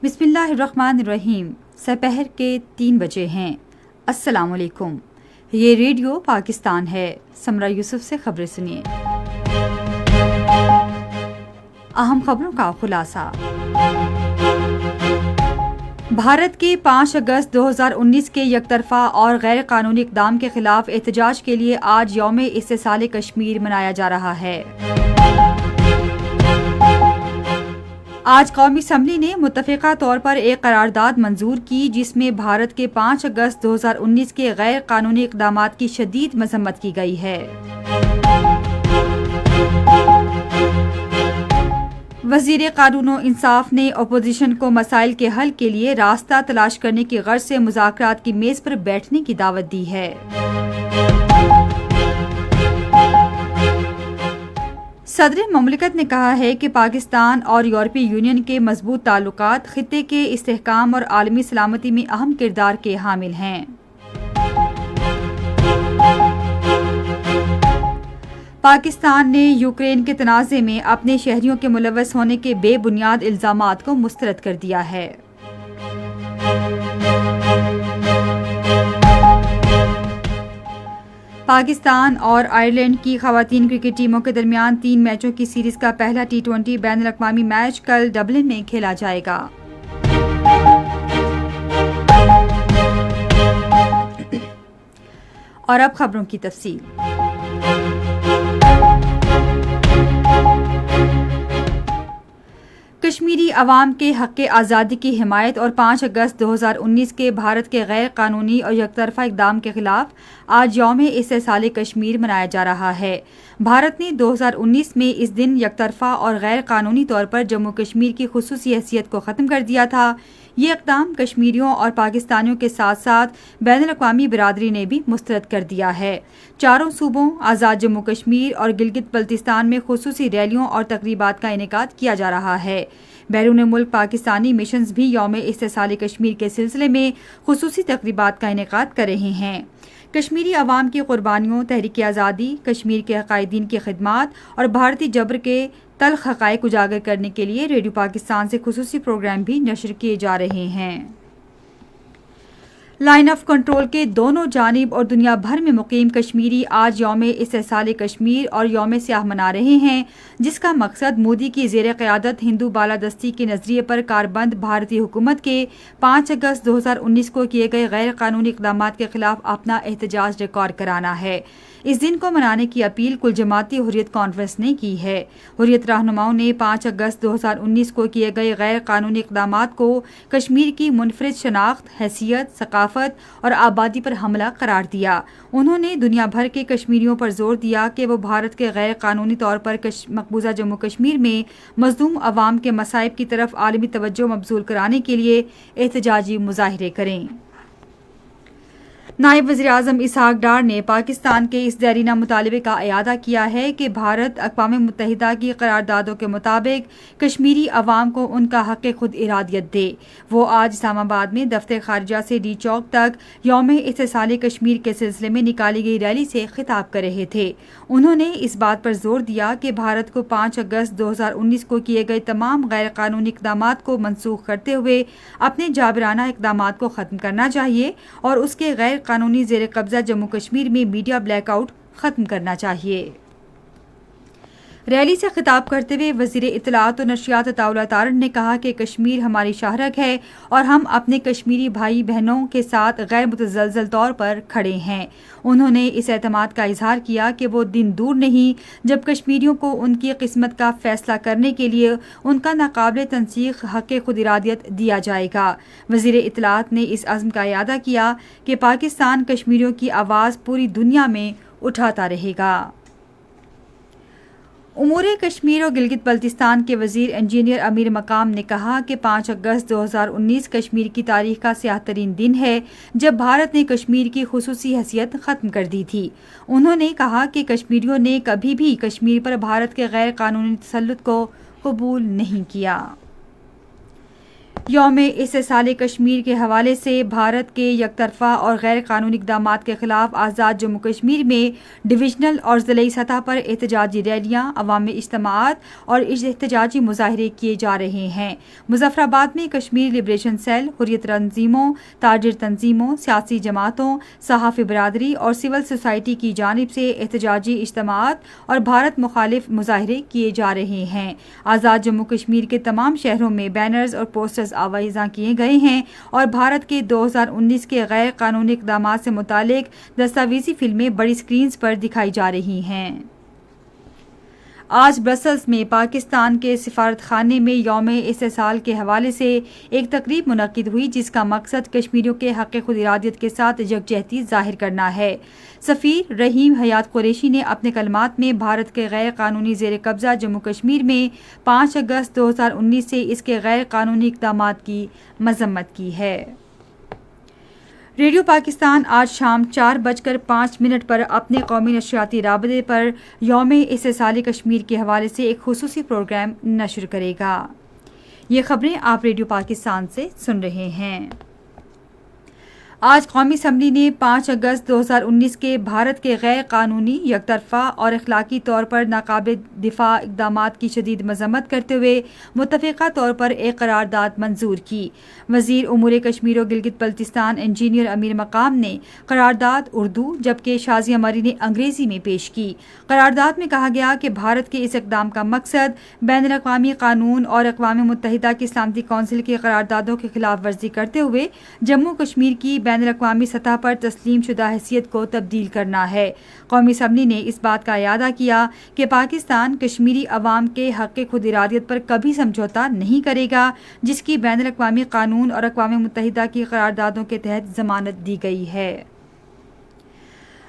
بسم اللہ الرحمن الرحیم۔ سپہر کے 3 بجے ہیں۔ السلام علیکم، یہ ریڈیو پاکستان ہے۔ سمرہ یوسف سے خبریں سنیے۔ اہم خبروں کا خلاصہ۔ بھارت کے 5 اگست 2019 کے یک طرفہ اور غیر قانونی اقدام کے خلاف احتجاج کے لیے آج یوم استحصال کشمیر منایا جا رہا ہے۔ آج قومی اسمبلی نے متفقہ طور پر ایک قرارداد منظور کی جس میں بھارت کے 5 اگست 2019 کے غیر قانونی اقدامات کی شدید مذمت کی گئی ہے۔ وزیر قانون و انصاف نے اپوزیشن کو مسائل کے حل کے لیے راستہ تلاش کرنے کی غرض سے مذاکرات کی میز پر بیٹھنے کی دعوت دی ہے۔ صدر مملکت نے کہا ہے کہ پاکستان اور یورپی یونین کے مضبوط تعلقات خطے کے استحکام اور عالمی سلامتی میں اہم کردار کے حامل ہیں۔ پاکستان نے یوکرین کے تنازع میں اپنے شہریوں کے ملوث ہونے کے بے بنیاد الزامات کو مسترد کر دیا ہے۔ پاکستان اور آئرلینڈ کی خواتین کرکٹ ٹیموں کے درمیان 3 میچوں کی سیریز کا پہلا T20 بین الاقوامی میچ کل ڈبلن میں کھیلا جائے گا۔ اور اب خبروں کی تفصیل۔ کشمیری عوام کے حق آزادی کی حمایت اور 5 اگست 2019 کے بھارت کے غیر قانونی اور یک طرفہ اقدام کے خلاف آج یوم استحصال کشمیر منایا جا رہا ہے۔ بھارت نے 2019 میں اس دن یک طرفہ اور غیر قانونی طور پر جموں کشمیر کی خصوصی حیثیت کو ختم کر دیا تھا۔ یہ اقدام کشمیریوں اور پاکستانیوں کے ساتھ ساتھ بین الاقوامی برادری نے بھی مسترد کر دیا ہے۔ چاروں صوبوں آزاد جموں کشمیر اور گلگت بلتستان میں خصوصی ریلیوں اور تقریبات کا انعقاد کیا جا رہا ہے۔ بیرون ملک پاکستانی مشنز بھی یوم استحصال کشمیر کے سلسلے میں خصوصی تقریبات کا انعقاد کر رہے ہیں۔ کشمیری عوام کی قربانیوں، تحریک آزادی، کشمیر کے قائدین کی خدمات اور بھارتی جبر کے تلخ حقائق اجاگر کرنے کے لیے ریڈیو پاکستان سے خصوصی پروگرام بھی نشر کیے جا رہے ہیں۔ لائن آف کنٹرول کے دونوں جانب اور دنیا بھر میں مقیم کشمیری آج یوم استحصال کشمیر اور یوم سیاہ منا رہے ہیں، جس کا مقصد مودی کی زیر قیادت ہندو بالادستی کے نظریے پر کاربند بھارتی حکومت کے 5 اگست 2019 کو کیے گئے غیر قانونی اقدامات کے خلاف اپنا احتجاج ریکارڈ کرانا ہے۔ اس دن کو منانے کی اپیل کل جماعتی حریت کانفرنس نے کی ہے۔ حریت رہنماؤں نے 5 اگست 2019 کو کیے گئے غیر قانونی اقدامات کو کشمیر کی منفرد شناخت، حیثیت، ثقافت اور آبادی پر حملہ قرار دیا۔ انہوں نے دنیا بھر کے کشمیریوں پر زور دیا کہ وہ بھارت کے غیر قانونی طور پر مقبوضہ جموں کشمیر میں مظلوم عوام کے مصائب کی طرف عالمی توجہ مبذول کرانے کے لیے احتجاجی مظاہرے کریں۔ نائب وزیر اعظم اسحاق ڈار نے پاکستان کے اس دیرینہ مطالبے کا اعادہ کیا ہے کہ بھارت اقوام متحدہ کی قراردادوں کے مطابق کشمیری عوام کو ان کا حق خود ارادیت دے۔ وہ آج اسلام آباد میں دفتر خارجہ سے ڈی چوک تک یوم استحصال کشمیر کے سلسلے میں نکالی گئی ریلی سے خطاب کر رہے تھے۔ انہوں نے اس بات پر زور دیا کہ بھارت کو 5 اگست 2019 کو کیے گئے تمام غیر قانونی اقدامات کو منسوخ کرتے ہوئے اپنے جابرانہ اقدامات کو ختم کرنا چاہیے اور اس کے غیر قانونی زیر قبضہ جموں کشمیر میں میڈیا بلیک آؤٹ ختم کرنا چاہیے۔ ریلی سے خطاب کرتے ہوئے وزیر اطلاعات و نشریات عطاء اللہ تارڑ نے کہا کہ کشمیر ہماری شاہرگ ہے اور ہم اپنے کشمیری بھائی بہنوں کے ساتھ غیر متزلزل طور پر کھڑے ہیں۔ انہوں نے اس اعتماد کا اظہار کیا کہ وہ دن دور نہیں جب کشمیریوں کو ان کی قسمت کا فیصلہ کرنے کے لیے ان کا ناقابل تنسیق حق خود ارادیت دیا جائے گا۔ وزیر اطلاعات نے اس عزم کا اعادہ کیا کہ پاکستان کشمیریوں کی آواز پوری دنیا میں اٹھاتا رہے گا۔ امور کشمیر اور گلگت بلتستان کے وزیر انجینئر امیر مقام نے کہا کہ 5 اگست 2019 کشمیر کی تاریخ کا سیاہ ترین دن ہے جب بھارت نے کشمیر کی خصوصی حیثیت ختم کر دی تھی۔ انہوں نے کہا کہ کشمیریوں نے کبھی بھی کشمیر پر بھارت کے غیر قانونی تسلط کو قبول نہیں کیا۔ یوم استحصال کشمیر کے حوالے سے بھارت کے یک طرفہ اور غیر قانونی اقدامات کے خلاف آزاد جموں کشمیر میں ڈویژنل اور ضلعی سطح پر احتجاجی ریلیاں، عوامی اجتماعات اور احتجاجی مظاہرے کیے جا رہے ہیں۔ مظفر آباد میں کشمیر لبریشن سیل، حریت تنظیموں، تاجر تنظیموں، سیاسی جماعتوں، صحافی برادری اور سول سوسائٹی کی جانب سے احتجاجی اجتماعات اور بھارت مخالف مظاہرے کیے جا رہے ہیں۔ آزاد جموں کشمیر کے تمام شہروں میں بینرز اور پوسٹرز آویزاں کیے گئے ہیں اور بھارت کے 2019 کے غیر قانونی اقدامات سے متعلق دستاویزی فلمیں بڑی سکرینز پر دکھائی جا رہی ہیں۔ آج برسلز میں پاکستان کے سفارت خانے میں یوم استحصال کے حوالے سے ایک تقریب منعقد ہوئی جس کا مقصد کشمیریوں کے حق خود ارادیت کے ساتھ یکجہتی ظاہر کرنا ہے۔ سفیر رحیم حیات قریشی نے اپنے کلمات میں بھارت کے غیر قانونی زیر قبضہ جموں کشمیر میں 5 اگست 2019 سے اس کے غیر قانونی اقدامات کی مذمت کی ہے۔ ریڈیو پاکستان آج شام 4:05 پر اپنے قومی نشریاتی رابطے پر یوم استحصال کشمیر کے حوالے سے ایک خصوصی پروگرام نشر کرے گا۔ یہ خبریں آپ ریڈیو پاکستان سے سن رہے ہیں۔ آج قومی اسمبلی نے 5 اگست 2019 کے بھارت کے غیر قانونی، یک طرفہ اور اخلاقی طور پر ناقابل دفاع اقدامات کی شدید مذمت کرتے ہوئے متفقہ طور پر ایک قرارداد منظور کی۔ وزیر امور کشمیر و گلگت بلتستان انجینئر امیر مقام نے قرارداد اردو جبکہ شازیہ مری نے انگریزی میں پیش کی۔ قرارداد میں کہا گیا کہ بھارت کے اس اقدام کا مقصد بین الاقوامی قانون اور اقوام متحدہ کی سلامتی کونسل کی قراردادوں کی خلاف ورزی کرتے ہوئے جموں کشمیر کی بین الاقوامی سطح پر تسلیم شدہ حیثیت کو تبدیل کرنا ہے۔ قومی اسمبلی نے اس بات کا اعادہ کیا کہ پاکستان کشمیری عوام کے حق خود ارادیت پر کبھی سمجھوتہ نہیں کرے گا جس کی بین الاقوامی قانون اور اقوام متحدہ کی قراردادوں کے تحت ضمانت دی گئی ہے۔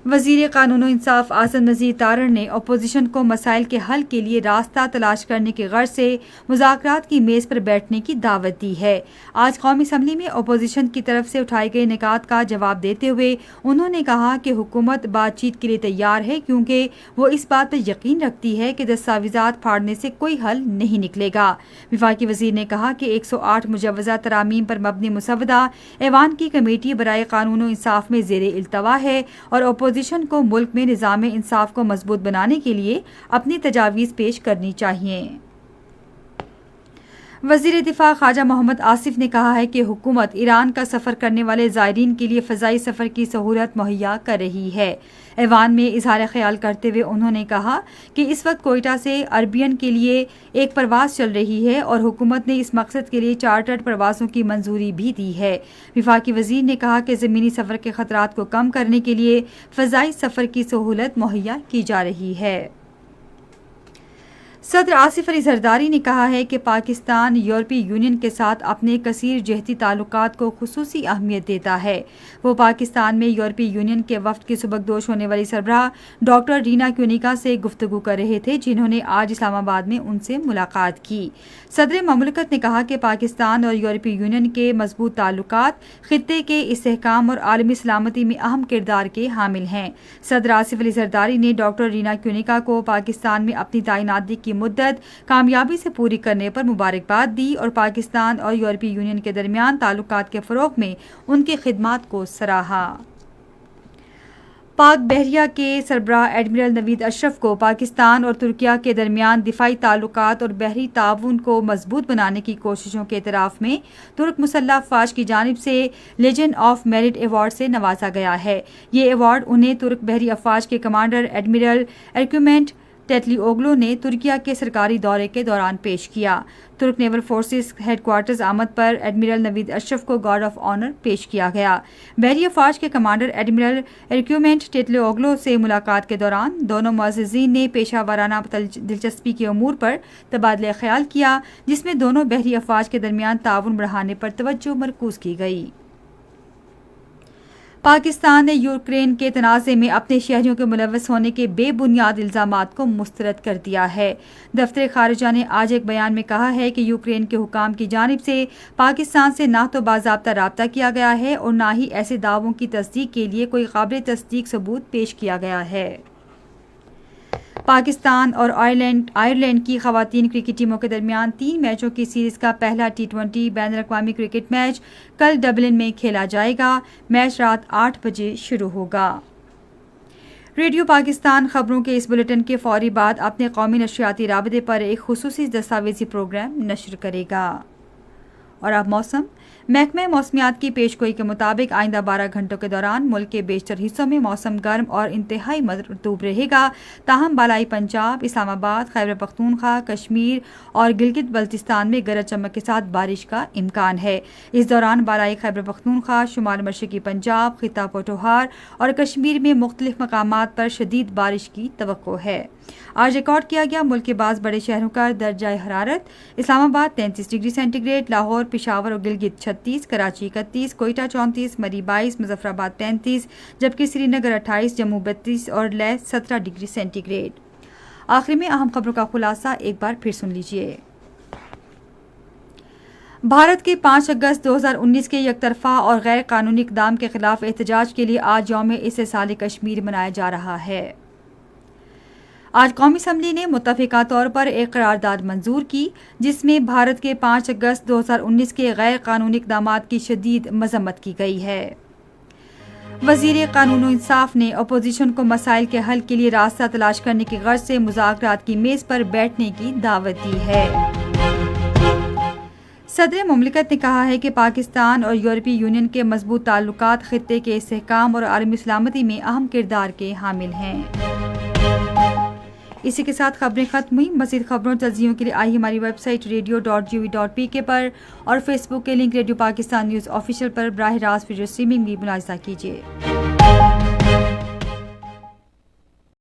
وزیر قانون و انصاف اعظم نذیر تارڑ نے اپوزیشن کو مسائل کے حل کے لیے راستہ تلاش کرنے کی غرض سے مذاکرات کی میز پر بیٹھنے کی دعوت دی ہے۔ آج قومی اسمبلی میں اپوزیشن کی طرف سے اٹھائے گئے نکات کا جواب دیتے ہوئے انہوں نے کہا کہ حکومت بات چیت کے لیے تیار ہے کیونکہ وہ اس بات پر یقین رکھتی ہے کہ دستاویزات پھاڑنے سے کوئی حل نہیں نکلے گا۔ وفاقی وزیر نے کہا کہ 108 مجوزہ ترامیم پر مبنی مسودہ ایوان کی کمیٹی برائے قانون و انصاف میں زیر التوا ہے اور اپوزیشن کو ملک میں نظام انصاف کو مضبوط بنانے کے لیے اپنی تجاویز پیش کرنی چاہیے۔ وزیر دفاع خواجہ محمد آصف نے کہا ہے کہ حکومت ایران کا سفر کرنے والے زائرین کے لیے فضائی سفر کی سہولت مہیا کر رہی ہے۔ ایوان میں اظہار خیال کرتے ہوئے انہوں نے کہا کہ اس وقت کوئٹہ سے عربین کے لیے ایک پرواز چل رہی ہے اور حکومت نے اس مقصد کے لیے چارٹرڈ پروازوں کی منظوری بھی دی ہے۔ وفاقی وزیر نے کہا کہ زمینی سفر کے خطرات کو کم کرنے کے لیے فضائی سفر کی سہولت مہیا کی جا رہی ہے۔ صدر آصف علی زرداری نے کہا ہے کہ پاکستان یورپی یونین کے ساتھ اپنے کثیر جہتی تعلقات کو خصوصی اہمیت دیتا ہے۔ وہ پاکستان میں یورپی یونین کے وفد کی سبکدوش ہونے والی سربراہ ڈاکٹر رینا کیونیکا سے گفتگو کر رہے تھے جنہوں نے آج اسلام آباد میں ان سے ملاقات کی۔ صدر مملکت نے کہا کہ پاکستان اور یورپی یونین کے مضبوط تعلقات خطے کے استحکام اور عالمی سلامتی میں اہم کردار کے حامل ہیں۔ صدر آصف علی زرداری نے ڈاکٹر رینا کیونیکا کو پاکستان میں اپنی تعیناتی کی مدت کامیابی سے پوری کرنے پر مبارکباد دی اور پاکستان اور یورپی یونین کے درمیان تعلقات کے فروغ میں ان کی خدمات کو سراہا۔ پاک بحریہ کے سربراہ ایڈمرل نوید اشرف کو پاکستان اور ترکیہ کے درمیان دفاعی تعلقات اور بحری تعاون کو مضبوط بنانے کی کوششوں کے اعتراف میں ترک مسلح افواج کی جانب سے لیجن آف میرٹ ایوارڈ سے نوازا گیا ہے۔ یہ ایوارڈ انہیں ترک بحری افواج کے کمانڈر ایڈمرل ارکیومنٹ ٹیٹلی اوگلو نے ترکیہ کے سرکاری دورے کے دوران پیش کیا۔ ترک نیول فورسز ہیڈ کوارٹرز آمد پر ایڈمرل نوید اشرف کو گارڈ آف آنر پیش کیا گیا۔ بحری افواج کے کمانڈر ایڈمرل ارکیومنٹ ٹیٹلی اوگلو سے ملاقات کے دوران دونوں معززین نے پیشہ ورانہ دلچسپی کے امور پر تبادلہ خیال کیا جس میں دونوں بحری افواج کے درمیان تعاون بڑھانے پر توجہ مرکوز کی گئی۔ پاکستان نے یوکرین کے تنازع میں اپنے شہریوں کے ملوث ہونے کے بے بنیاد الزامات کو مسترد کر دیا ہے۔ دفتر خارجہ نے آج ایک بیان میں کہا ہے کہ یوکرین کے حکام کی جانب سے پاکستان سے نہ تو باضابطہ رابطہ کیا گیا ہے اور نہ ہی ایسے دعووں کی تصدیق کے لیے کوئی قابل تصدیق ثبوت پیش کیا گیا ہے۔ پاکستان اور آئرلینڈ کی خواتین کرکٹ ٹیموں کے درمیان 3 میچوں کی سیریز کا پہلا T20 بین الاقوامی کرکٹ میچ کل ڈبلن میں کھیلا جائے گا۔ میچ رات 8 بجے شروع ہوگا۔ ریڈیو پاکستان خبروں کے اس بلیٹن کے فوری بعد اپنے قومی نشریاتی رابطے پر ایک خصوصی دستاویزی پروگرام نشر کرے گا۔ اور اب موسم۔ محکمہ موسمیات کی پیشگوئی کے مطابق آئندہ 12 گھنٹوں کے دوران ملک کے بیشتر حصوں میں موسم گرم اور انتہائی مرطوب رہے گا، تاہم بالائی پنجاب، اسلام آباد، خیبر پختونخوا، کشمیر اور گلگت بلتستان میں گرج چمک کے ساتھ بارش کا امکان ہے۔ اس دوران بالائی خیبر پختونخوا، شمال مشرقی پنجاب، خطہ پوٹھوہار اور کشمیر میں مختلف مقامات پر شدید بارش کی توقع ہے۔ آج ریکارڈ کیا گیا ملک کے بعض بڑے شہروں کا درجہ حرارت: Islamabad 33 degree centigrade, Lahore, Peshawar اور گلگت 36، کراچی 31، کوئٹہ 34، مری 22، مظفر آباد 33، جبکہ سری نگر 28، جموں 32 اور لیہ 17 ڈگری سینٹی گریڈ۔ آخر میں اہم خبروں کا خلاصہ ایک بار پھر سن لیجیے۔ بھارت کے 5 اگست 2019 کے یک طرفہ اور غیر قانونی اقدام کے خلاف احتجاج کے لیے آج یوم استحصال کشمیر منایا جا رہا ہے۔ آج قومی اسمبلی نے متفقہ طور پر ایک قرارداد منظور کی، جس میں بھارت کے 5 اگست 2019 کے غیر قانونی اقدامات کی شدید مذمت کی گئی ہے۔ وزیر قانون و انصاف نے اپوزیشن کو مسائل کے حل کے لیے راستہ تلاش کرنے کی غرض سے مذاکرات کی میز پر بیٹھنے کی دعوت دی ہے۔ صدر مملکت نے کہا ہے کہ پاکستان اور یورپی یونین کے مضبوط تعلقات خطے کے استحکام اور عالمی سلامتی میں اہم کردار کے حامل ہیں۔ اسی کے ساتھ خبریں ختم ہوئی۔ مزید خبروں تجزیوں کے لیے آئیے ہماری ویب سائٹ radio.gov.pk پر اور فیس بک کے link radio Pakistan news official پر براہ راست ویڈیو اسٹریمنگ بھی ملاحظہ کیجیے۔